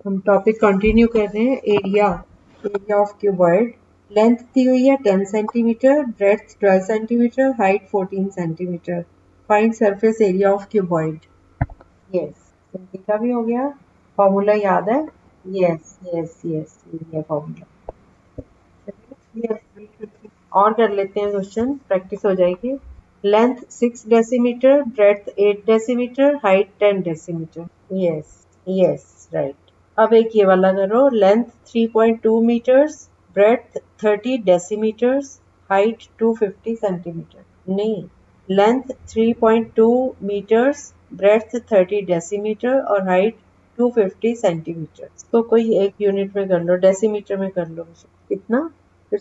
हम topic continue कर रहे हैं। Area of cuboid. लेंथ दी हुई है 10 centimetre, breadth 12 centimetre, height 14 centimetre. Find surface area of cuboid. Yes, simple का भी हो गया। फॉर्मूला याद है? यस यस यस, ये फॉर्मूला। और कर लेते हैं क्वेश्चन, प्रैक्टिस हो जाएगी। Length 6 decimetre, breadth 8 decimetre, height 10 decimetre. Yes yes, right. अब एक ये वाला करो। Length 3.2 metres, breadth 30 decimetres, height 250 centimetre. नहीं, लेंथ 3.2 मीटर्स, ब्रेड्थ 30 डेसीमीटर और हाइट 250 सेंटीमीटर। तो कोई एक यूनिट में कर लो, डेसीमीटर में कर लो। कितना? फिर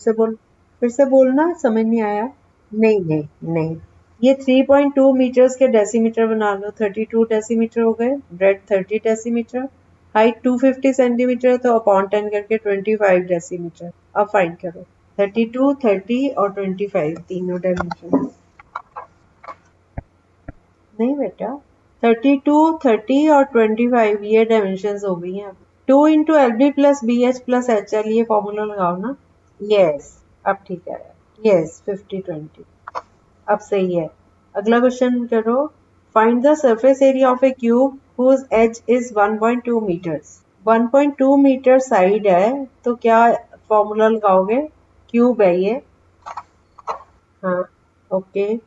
से बोलना, समझ नहीं आया। नहीं नहीं नहीं, ये 3.2 मीटर्स के डेसीमीटर बना लो। 32 डेसीमीटर हो गए, ब्रेड 30 डेसीमीटर, हाइट 250 सेंटीमीटर, तो अपॉन 10 करके 25 डेसीमीटर। अब फाइंड करो। 32, 30 और 25 तीनों डायमेंशन। नहीं बेटा, 32, 30 और 25 ये डायमेंशन हो गई हैं। 2 into L B plus B H plus H L, ये फॉर्मूला लगाओ ना। यस, अब ठीक है। यस, 50-20 अब सही है। अगला क्वेश्चन करो। Find the surface area of a cube whose edge is 1.2 metres. 1.2 metre side है, तो क्या फॉर्मूला लगाओगे? क्यूब है ये। हाँ, ओके।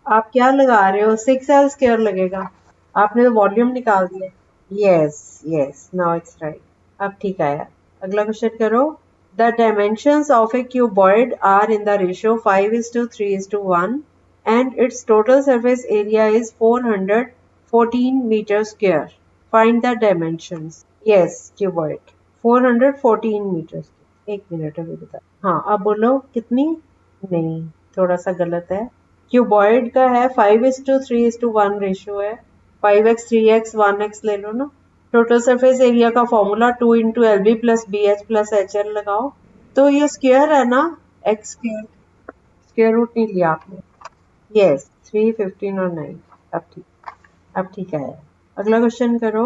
आप क्या लगा रहे हो? 6L स्क्वायर लगेगा। आपने तो वॉल्यूम निकाल दिया। Yes yes, now it's right. अब ठीक आया। अगला क्वेश्चन करो। The dimensions of a cuboid are in the ratio 5:3:1 and its total surface area is 414 meter square. Find the dimensions. Yes, cuboid 414 meters. एक मिनट अभी बता। हाँ, अब बोलो कितनी? नहीं, थोड़ा सा गलत है। क्यूबॉइड का है 5:3:1 रेशियो है। 5x 3x 1x ले लो ना। टोटल सरफेस एरिया का formula 2 into L B plus B H plus H L लगाओ। तो ये स्क्वायर है ना, एक्स स्क्वायर। स्क्वायर रूट नहीं लिया आपने। यस, 3, 15 और 9। अब ठीक है। अगला क्वेश्चन करो,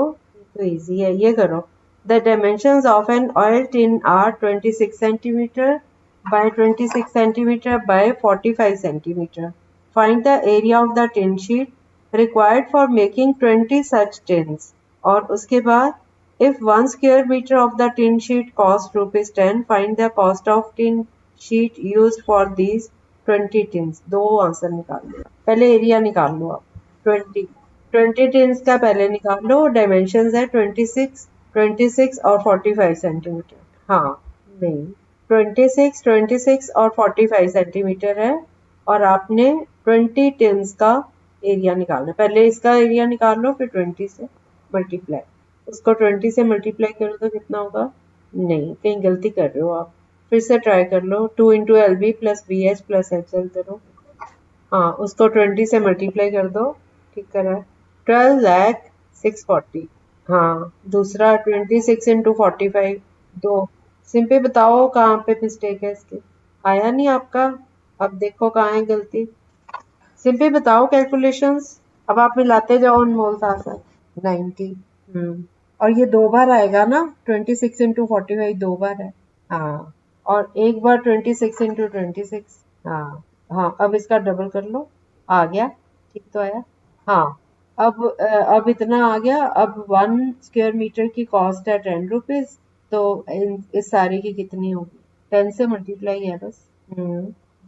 तो इजी है, ये करो। The dimensions of an oil tin are 26 centimetre by 26 centimeter by 45 centimeter. Find the area of the tin sheet required for making 20 such tins. और उसके बाद if 1 square meter of the tin sheet cost ₹10, find the cost of tin sheet used for these 20 tins. दो answer निकाल लो। पहले area निकाल लो आप। 20 tins का पहले निकाल लो। डायमेंशन है 26 और 45 सेंटीमीटर। हाँ, नहीं, 26 और 45 सेंटीमीटर है और आपने 20 टिन्स का एरिया निकालना। पहले इसका एरिया निकाल लो, फिर 20 से मल्टीप्लाई। उसको 20 से मल्टीप्लाई करो तो कितना होगा? नहीं, कहीं गलती कर रहे हो आप। फिर से ट्राई कर लो। 2 into L B plus B H plus H L करो। हाँ, उसको 20 से मल्टीप्लाई कर दो। ठीक करा है। 12,06,40। हाँ, दूसरा 26 इंटू 45 दो। सिंपल बताओ कहाँ पे मिस्टेक है इसकी। आया नहीं आपका? अब देखो कहाँ है गलती। सिंपल बताओ कैलकुलेशंस। अब आप मिलाते जाओ अनमोल साथ साथ। 90। और ये दो बार आएगा ना, 26 इंटू 45 दो बार है। हाँ, और एक बार 26 इंटू 26। हाँ हाँ, अब इसका डबल कर लो। आ गया? ठीक तो आया? हाँ, अब इतना आ गया। अब 1 स्क्वायर मीटर की कॉस्ट है 10 रुपीज। तो इस सारे की कितनी होगी? 10 से मल्टीप्लाई है बस।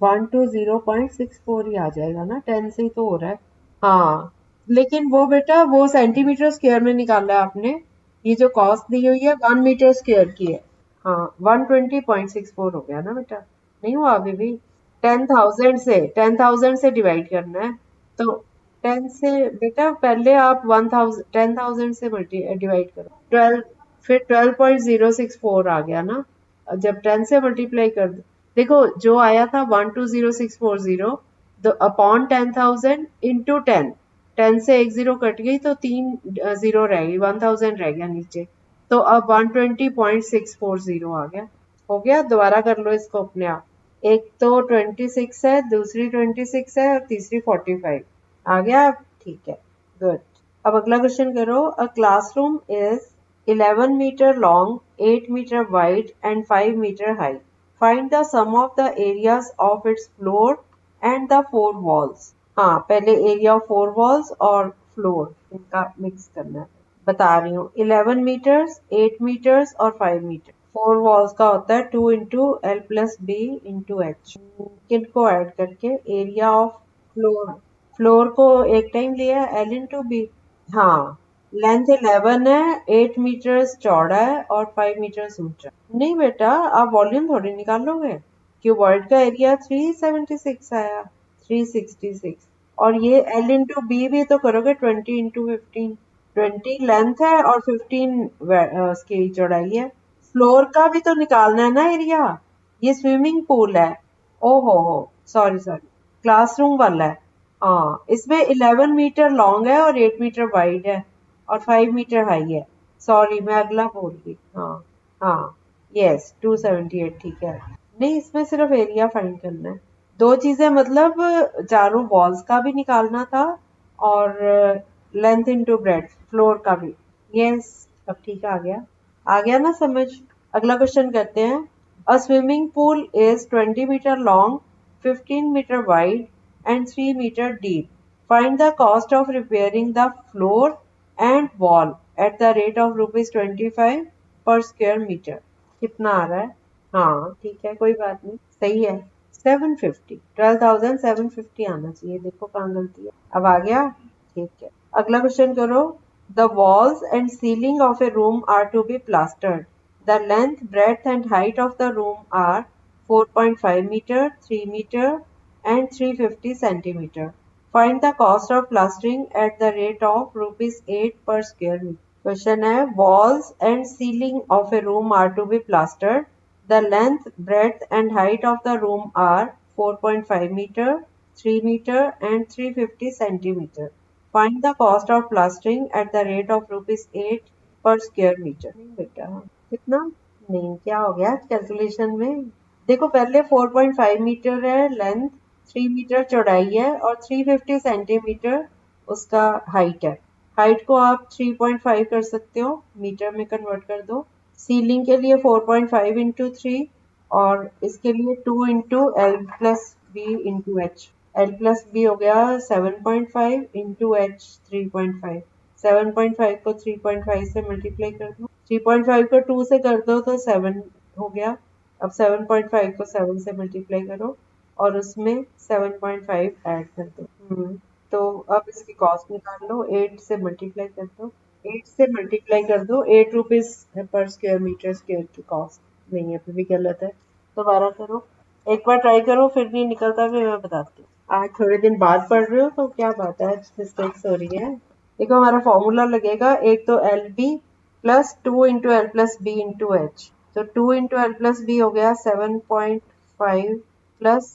120.64 ही आ जाएगा ना, 10 से ही तो हो रहा है। हाँ, लेकिन वो बेटा वो सेंटीमीटर स्क्वायर में निकाला है आपने। ये जो कॉस्ट दी हुई है 1 मीटर स्क्वायर की है। हाँ, 120.64 हो गया ना बेटा। नहीं हुआ अभी भी? 10,000 से डिवाइड करना है। तो 10 से बेटा पहले आप 10,000 से डिवाइड करो। 12, फिर 12.064 आ गया ना। जब 10 से मल्टीप्लाई कर दो, देखो जो आया था 120640, तो अपॉन 10,000 इंटू 10। 10 से एक जीरो कट गई तो 3 जीरो रह गई, 1000 रह गया नीचे। तो अब 120.640 आ गया। हो गया? दोबारा कर लो इसको अपने आप। एक तो 26 है, दूसरी 26 है और तीसरी 45। आ गया? ठीक है, गुड। अब अगला क्वेश्चन करो। A classroom is 11 meter long, 8 meter wide and 5 meter high. Find the sum of the areas of its floor and the 4 walls. हाँ, पहले area of 4 walls और floor इनका mix करना है। बता रही हूँ 11 meters, 8 meters और 5 meters। 4 walls का होता है 2 into L plus B into H। किनको ऐड करके area of फ्लोर को एक टाइम लिया L into B। हाँ, लेंथ 11 है, 8 मीटर्स चौड़ा है और 5 मीटर्स ऊंचा। नहीं बेटा, आप वॉल्यूम थोड़ी निकालोगे। क्यूबॉइड का एरिया 376 आया, 366। और ये L इंटू बी भी तो करोगे 20 इंटू 15। 20 लेंथ है और 15 उसकी चौड़ाई है। फ्लोर का भी तो निकालना है ना एरिया। ये स्विमिंग पूल है। ओहो हो, सॉरी सॉरी, क्लासरूम वाला है। हाँ, इसमें 11 मीटर लॉन्ग है और 8 मीटर वाइड है और 5 मीटर हाई है। सॉरी, मैं अगला बोल गई। हाँ हाँ, यस 278 ठीक है। नहीं, इसमें सिर्फ एरिया फाइंड करना है। दो चीजें मतलब चारों वॉल्स का भी निकालना था और लेंथ इनटू ब्रेड्थ फ्लोर का भी। यस, अब ठीक आ गया ना समझ। अगला क्वेश्चन करते हैं। A swimming pool is 20 metre long, 15 meter wide and 3 meter deep. Find the cost of repairing the floor and wall at the rate of rupees 25 per square meter. कितना आ रहा है? हाँ ठीक है, कोई बात नहीं, सही है। 750, 12,750 आना चाहिए। देखो कहाँ गलती है। अब आ गया, ठीक है। अगला क्वेश्चन करो। The walls and ceiling of a room are to be plastered. The length, breadth and height of the room are 4.5 meter, 3 meter and 350 centimeter. Find the cost of plastering at the rate of rupees 8 per square meter. Question है, walls and ceiling of a room are to be plastered. The length, breadth and height of the room are 4.5 meter, 3 meter and 350 centimeter. Find the cost of plastering at the rate of rupees 8 per square meter. नहीं बेटा, कितना? नहीं, क्या हो गया calculation में? देखो, पहले 4.5 मीटर है लेंथ, 3 मीटर चौड़ाई है और 350 सेंटीमीटर उसका हाइट है। हाइट को आप 3.5 कर सकते हो, मीटर में कन्वर्ट कर दो। सीलिंग के लिए 4.5 इंटू 3 और इसके लिए 2 into L plus B into H. L plus B हो गया 7.5 इंटू एच 3.5। 7.5 को 3.5 से मल्टीप्लाई कर दो, 3.5 को 2 से कर दो तो 7 हो गया। अब 7.5 को 7 से मल्टीप्लाई करो और उसमें 7.5 ऐड कर दो। तो अब इसकी कॉस्ट निकाल लो, 8 से मल्टीप्लाई कर दो। 8 से मल्टीप्लाई कर दो, 8 रुपीज पर स्क्वायर मीटर स्क्वायर की कॉस्ट। नहीं, अभी भी गलत है, दोबारा करो। एक बार ट्राई करो, फिर नहीं निकलता फिर मैं बताती हूँ। आज थोड़े दिन बाद पढ़ रहे हो तो क्या बात है, मिस्टेक्स हो रही है। देखो, हमारा फॉर्मूला लगेगा, एक तो L B plus 2 into L plus B into H. तो 2 इंटू एल प्लस बी हो गया 7.5 plus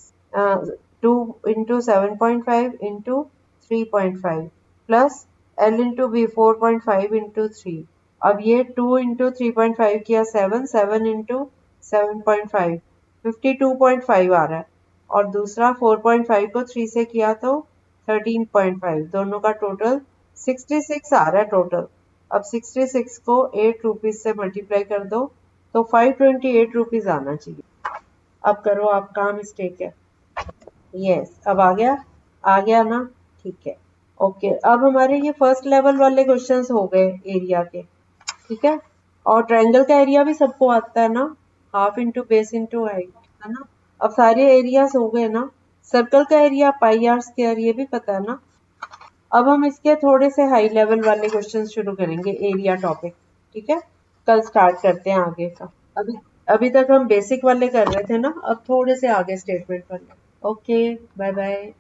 2 into 7.5 into 3.5 plus L into B 4.5 into 3। अब ये 2 इंटू 3.5 किया 7, 7 इंटू 7.5 52.5 आ रहा है। और दूसरा 4.5 को 3 से किया तो 13.5, दोनों का टोटल 66 आ रहा है टोटल। अब 66 को 8 रुपीज से मल्टीप्लाई कर दो तो 528 रुपीज आना चाहिए। अब करो, आप कहाँ मिस्टेक है। यस, अब आ गया ना, ठीक है। ओके, अब हमारे ये फर्स्ट लेवल वाले क्वेश्चंस हो गए एरिया के, ठीक है। और ट्रायंगल का एरिया भी सबको आता है ना, half into base into height, है ना। अब सारे एरियाज हो गए ना। सर्कल का एरिया पाई आर स्क्वायर, ये भी पता है ना। अब हम इसके थोड़े से हाई लेवल वाले क्वेश्चन शुरू करेंगे एरिया टॉपिक, ठीक है। कल स्टार्ट करते हैं आगे का। अभी अभी तक हम बेसिक वाले कर रहे थे ना, अब थोड़े से आगे स्टेटमेंट वाले। Okay, bye bye.